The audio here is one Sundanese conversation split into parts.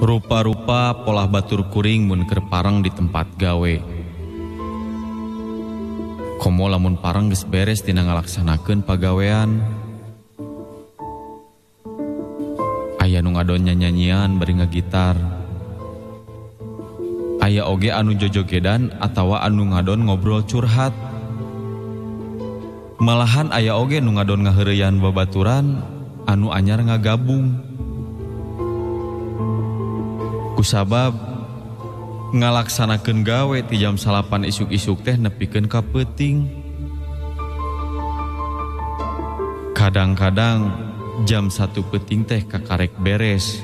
Rupa-rupa pola batur kuring mun keur parang di tempat gawe. Komo lamun parang geus beres dina ngalaksanakeun pagawean. Aya nu ngadon nyanyian bari ngagitar. Aya oge anu jojogedan atawa anu ngadon ngobrol curhat. Malahan aya oge nu ngadon ngaheureuyan babaturan anu anyar ngagabung. Kusabab ngalaksanakeun gawe ti jam 8 isuk-isuk teh nepikeun ka peuting. Kadang-kadang jam 1 peuting teh kakarek beres.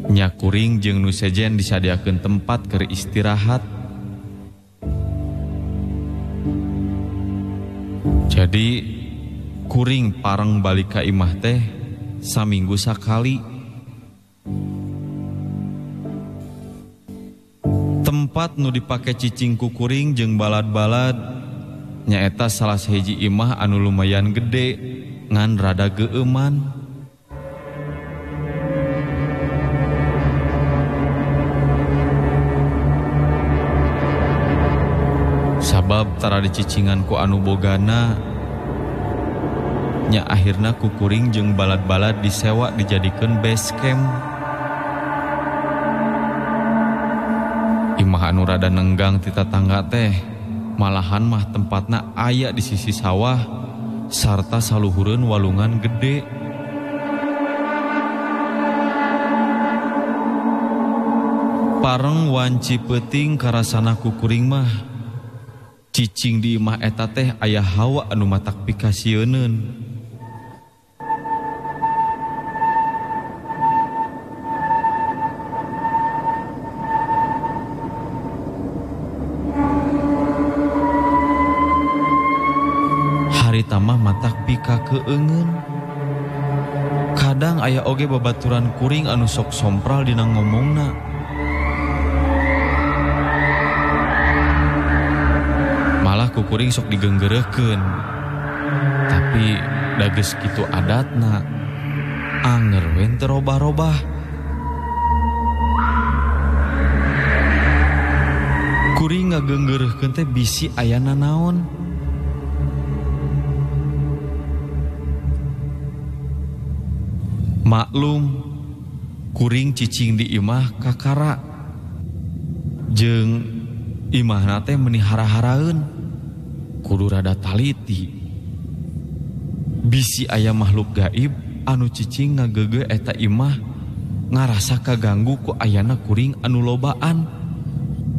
Nya kuring jeung nu sejen disadiakeun tempat keur istirahat. Jadi kuring pareng balik ka imah teh saminggu sakali. Tempat nu dipake cicing ku kuring jeung balad-balad nyaeta salah sahiji imah anu lumayan gede ngan rada geueuman. Sabab tara dicicingan ku anu bogana nya akhirna ku kuring jeung balad-balad disewa dijadikeun base camp. Imah anu rada nenggang ti tatangga teh malahan mah tempatna aya di sisi sawah sarta saluhureun walungan gede. Pareng wanci peuting karasana ku kuring mah cicing di imah eta teh aya hawa anu matak pikasieun. Tamah matak pika keungeun. Kadang aya oge babaturan kuring anu sok sompral dina ngomongna. Malah ku kuring sok digenggereukeun. Tapi da geus kitu adatna anger we teu robah-robah. Kuring ngagenggereukeun teh bisi ayana naon. Maklum, kuring cicing di imah kakara. Jeung imahna teh meuni hara-haraeun. Kudu rada taliti. Bisi aya makhluk gaib anu cicing ngageugeul eta imah ngarasa kaganggu ku ayana kuring anu lobaan.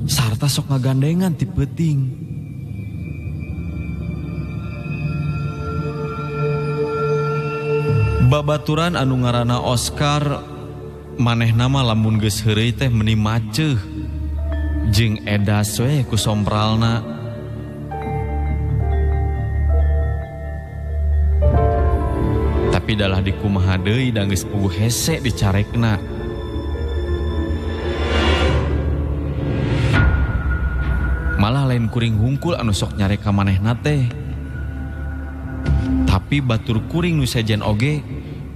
Sarta sok ngagandengan ti peuting. Babaturan anu ngaranna Oscar manehna mah lamun geus heureuy teh meuni maceuh jeung edas we ku sompralna. Tapi dalah dikumaha deui da geus puguh hese dicarekna. Malah lain kuring hungkul anu sok nyarek ka manehna teh. Tapi batur kuring nu sejen oge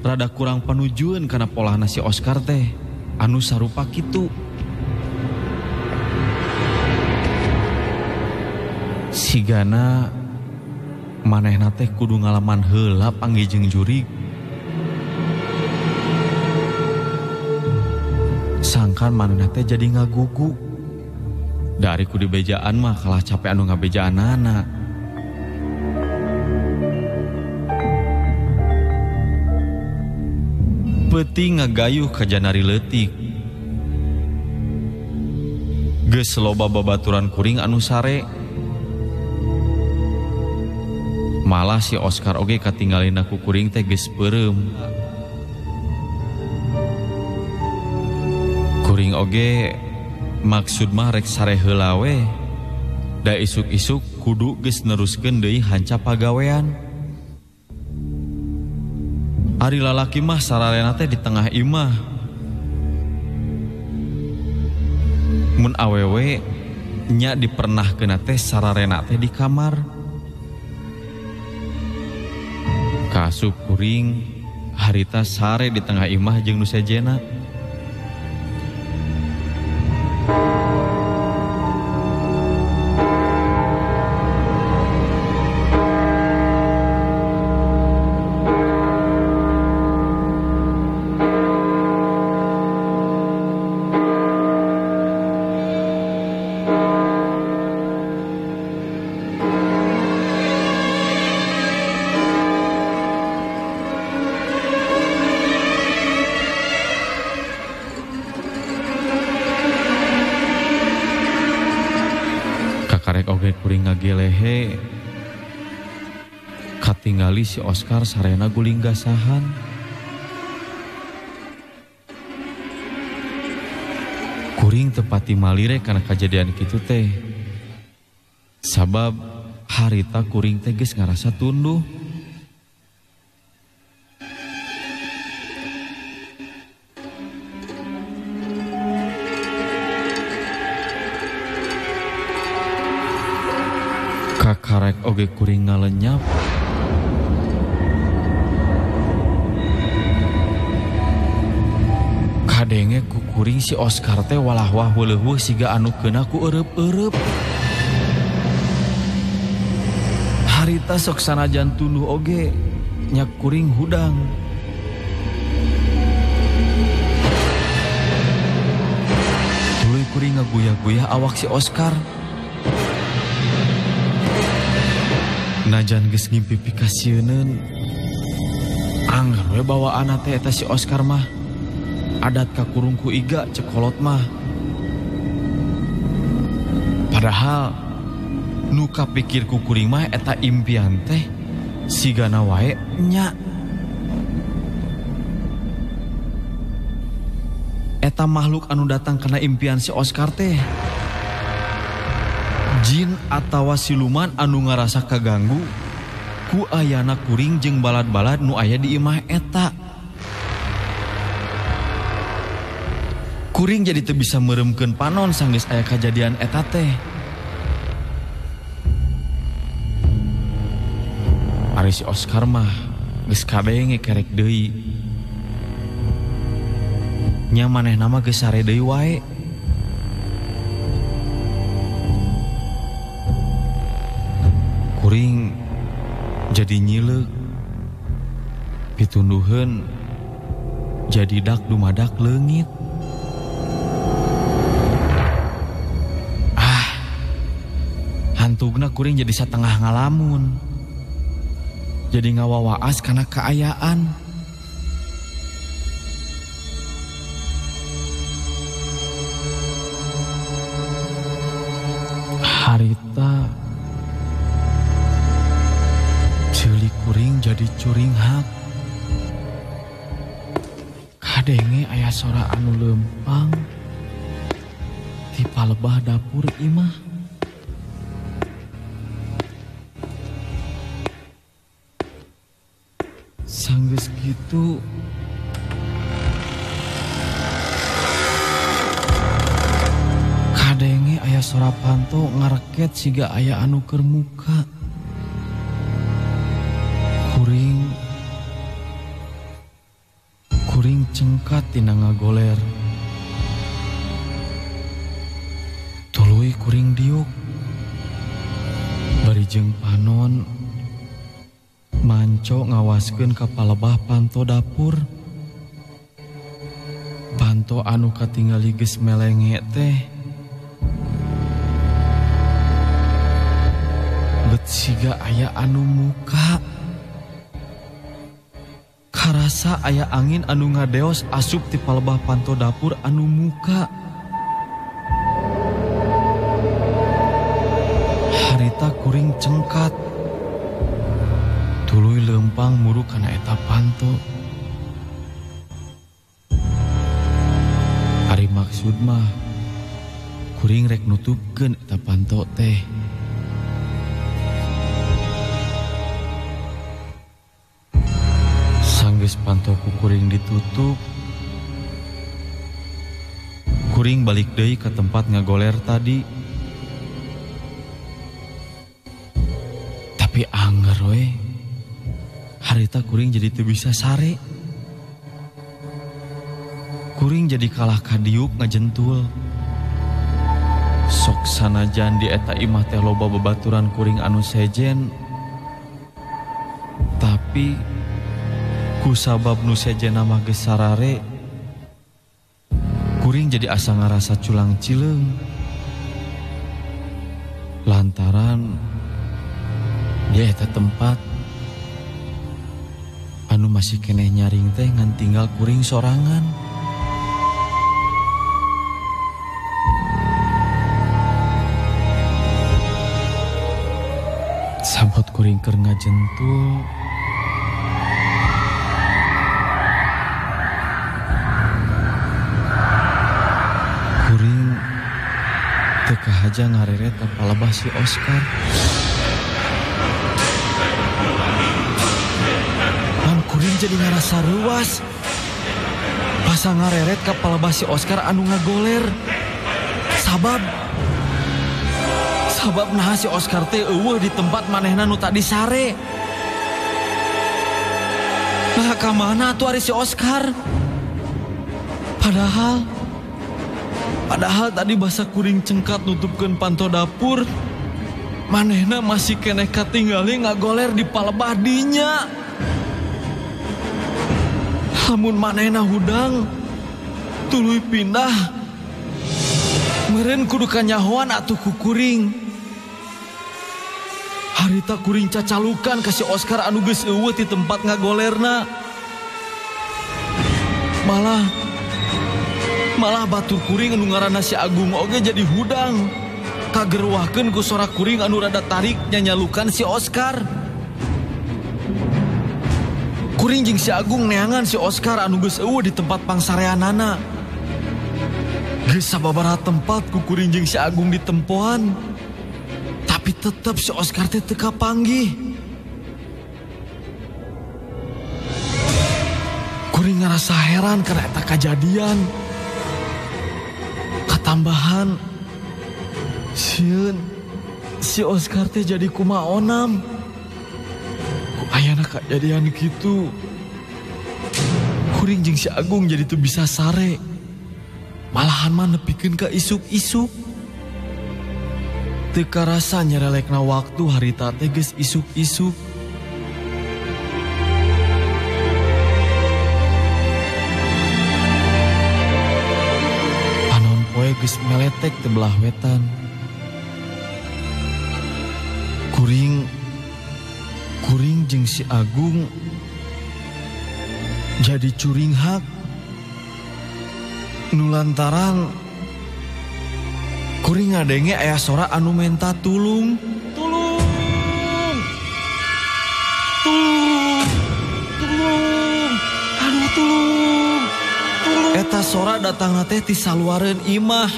rada kurang panujueun kana polahna si Oscar teh anu sarupa kitu. Sigana manehna teh kudu ngalaman heula panggih jeung jurig. Sangkan manehna teh jadi ngagugu. Dari ku dibejaan mah kalah capek anu ngabejaanana. Peuting ngagayuh ka janari leutik. Geus loba babaturan kuring anu sare. Malah si Oscar oge katinggalin aku kuring teh geus peureum. Kuring oge maksud mah rek sare heula we. Da isuk-isuk kudu geus neruskeun deui hanca pagawean. Ari lalaki mah sararena teh di tengah imah. Mun awewe nya dipernahkeun teh sararena teh di kamar. Kaasup kuring harita sare di tengah imah jeung nu sejena. Karek oge kuring ngagelehe katingali si Oscar sarena guling gasahan. Kuring tepati malire karena kejadian kitu teh. Sabab harita kuring teh geus ngarasa tunduh. Kakarek oge kuring ngalenyap. Kadenge ku kuring si Oscar teh walah-wah weuleuh siga anu keuna ku eureup-eureup. Harita sok sanajan tunduh oge nya kuring hudang. Tuluy kuring ngaguyah-guyah awak si Oscar. Najan geus ngimpi pikasieun anggar we bawaan teh eta si Oscar mah adat ka kurungku iga cekolot mah. Padahal nu kapikir ku kuring mah eta impian teh sigana wae nya. Eta makhluk anu datang kana impian si Oscar teh jin atawa siluman anu ngarasa kaganggu ku ayana kuring jeung balad-balad nu aya di imah eta. Kuring jadi teu bisa meuremkeun panon sanggeus aya kajadian eta teh. Ari si Oscar mah geus kadenge kerek deui. Nya manehna mah geus sare deui wae. Kuring jadi nyileuk, pitunduheun jadi dak dumadak leungit. Hantugna kuring jadi satengah ngalamun, jadi ngawawaas karena keayaan. Harita ceuli kuring jadi curing hak. Kadenge aya sora anu lempang ti palebah dapur imah. Sanggeus kitu kadenge aya sora panto ngareket siga aya anu keur muka. Kuring cengkat tina ngagoler. Tuluy kuring diuk. Bari jeung panon manco ngawaskeun ka palebah panto dapur. Panto anu katingali geus melenge teh bet siga aya anu muka. Karasa aya angin anu ngadeos asup ti palebah panto dapur anu muka. Harita kuring cengkat. Tuluy lempang muru kana eta panto. Ari maksud mah kuring rek nutupkeun eta panto teh. Sanggeus panto ku kuring ditutup, kuring balik deui ke tempat ngagoler tadi. Tapi anggar we harita kuring jadi teu bisa sare. Kuring jadi kalah kadiuk ngajentul. Sok sanajan di eta imah teh loba babaturan kuring anu sejen, tapi ku sabab nu sejen mah geus sarare, kuring jadi asa ngarasa culang cileung. Lantaran di eta tempat anu masih keneh nyaring teh ngan tinggal kuring sorangan. Sabot kuring keur ngajentul, kuring teu kahaja ngareret ka palebah si Oscar. Lan kuring jadi ngarasa ruas pas ngareret ka palebah si Oscar anu ngagoler. Sabab nah si Oscar teh eueuh di tempat manehna nu tadi sare. Nah ka mana atuh ari si Oscar? Padahal tadi basa kuring cengkat nutupkeun panto dapur, manehna masih keneh katinggali ngagoler di palebah dinya. Lamun manehna hudang tuluy pindah, meureun kudu kanyahoan atuh ku kuring. Harita kuring cacalukan ka si Oscar anu geus eueuh di tempat ngagolerna. Malah batur kuring anu ngaranna si Agung oge jadi hudang. Kagerwahkeun ku sorak kuring anu rada tarik nyanyalukan si Oscar. Kuring jeung si Agung neangan si Oscar anu geus eueuh di tempat pangsareanana. Geus sababaraha tempat ku kuring jeung si Agung ditempoan, tapi tetep si Oscar teh teu kapanggih. Kuring ngerasa heran karena eta kajadian. Katambahan, sieun si Oscar teh jadi kumaonam. Ku ayana kajadian kitu, kuring jeung si Agung jadi teu bisa sare. Malahan mah nepikeun ka isuk-isuk. Teu karasa nyerelekna waktu harita teh geus isuk-isuk. Panon poe geus meletek teu belah wetan. Kuring jeung si Agung jadi curing hak. Nu lantaran kuring ngadenge aya sora anu menta tulung. Aduh tulung. Eta sora datangna teh ti saluareun imah.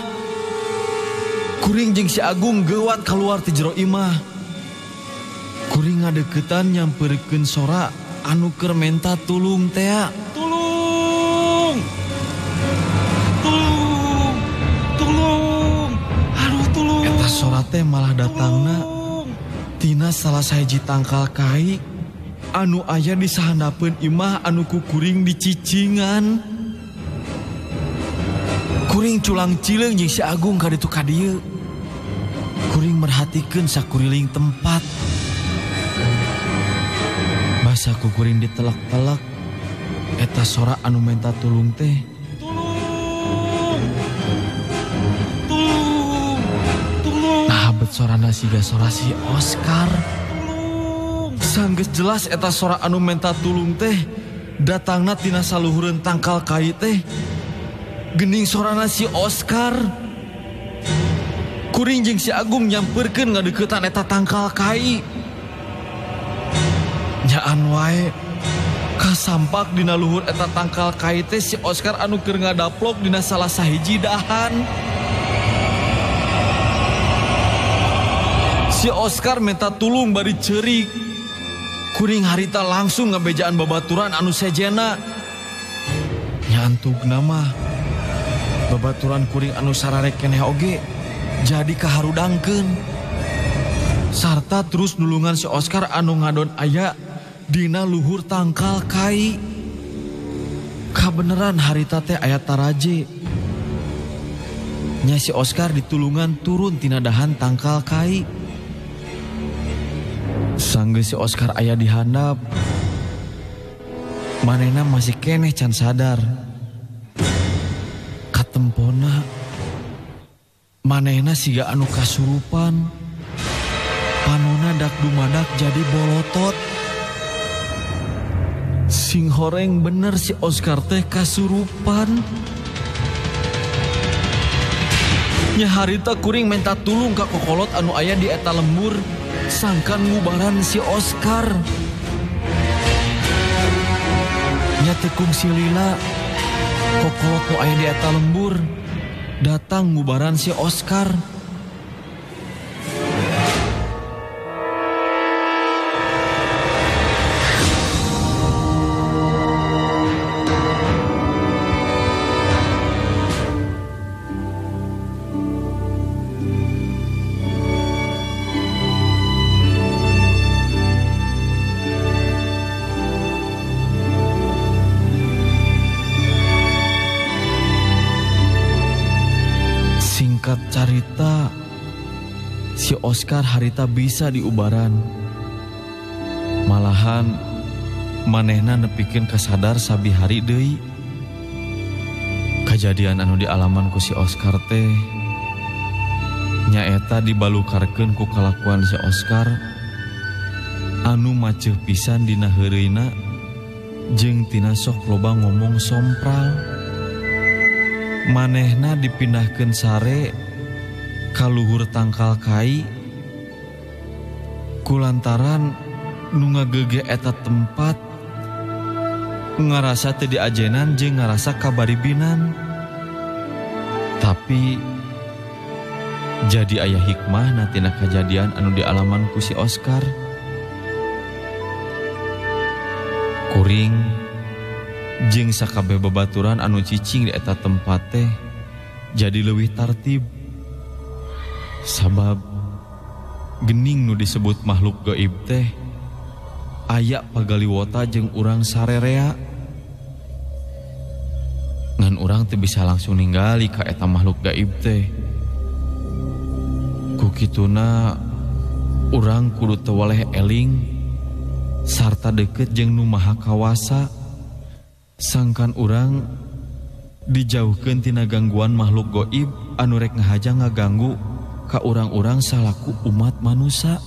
Kuring jeung si Agung geuwat kaluar ti jero imah. Kuring ngadeukeutan nyampeurkeun sora anu keur menta tulung teh. Sora teh malah datangna tina salah sahiji tangkal kai anu aya di sahandapeun imah anu ku kuring dicicingan. Kuring culang cileung jeung si Agung ka ditu ka dieu. Kuring merhatikeun sakuriling tempat. Basa ku kuring ditelek-telek eta sora anu menta tulung teh. Bet sorana siga sora si Oscar. Sanggeus jelas eta sora anu menta tulung teh datangna tina saluhureun tangkal kai teh. Geuning sorana si Oscar. Kuring jeung si Agung nyampeurkeun ngadeuketan eta tangkal kai. Nyaan wae kasampak dina luhur eta tangkal kai teh si Oscar anu keur ngadaplok dina salah sahiji dahan. Si Oscar minta tulung bari ceurik. Kuring harita langsung ngabejaan babaturan anu sejena. Nyantugna mah babaturan kuring anu sararek keneh oge jadi kaharudangkeun. Sarta terus nulungan si Oscar anu ngadon aya dina luhur tangkal kai. Kabeneran harita teh aya taraje. Nya si Oscar ditulungan turun tina dahan tangkal kai. Sanggeus si Oscar aya di handap, manehna masih keneh can sadar. Katempona manehna siga anu kasurupan. Panona dak dumadak jadi bolotot. Sing horeng bener si Oscar teh kasurupan. Nya harita kuring minta tulung ka kokolot anu aya di eta lembur. Sangkan ngubaran si Oscar. Nya tekung si Lila, kokolot nu aya di eta lembur, datang ngubaran si Oscar. Singkat carita, si Oscar harita bisa diubaran. Malahan manehna nepikeun kasadar sabihari deui. Kajadian anu dialaman ku si Oscar teh nyaeta dibalukarkeun ku kalakuan si Oscar anu maceuh pisan dina heureuyna jeung tina sok loba ngomong sompral. Manehna dipindahkeun sare ka luhur tangkal kai kulantaran nu ngagege eta tempat ngarasa teu diajenan jeung ngarasa kabaribinan. Tapi jadi aya hikmah tina kajadian anu dialaman ku si Oscar. Kuring jeung sakabeh babaturan anu cicing di eta tempat teh jadi leuwih tartib. Sabab gening nu disebut makhluk gaib teh aya pagaliwota jeung urang sarerea. Ngan urang teu bisa langsung ningali ka eta makhluk gaib teh. Ku kituna urang kudu teu waleh eling sarta deukeut jeung nu maha kawasa. Sangkan urang dijauhkeun tina gangguan makhluk gaib anu rek ngahaja ngaganggu ka urang-urang salaku umat manusia.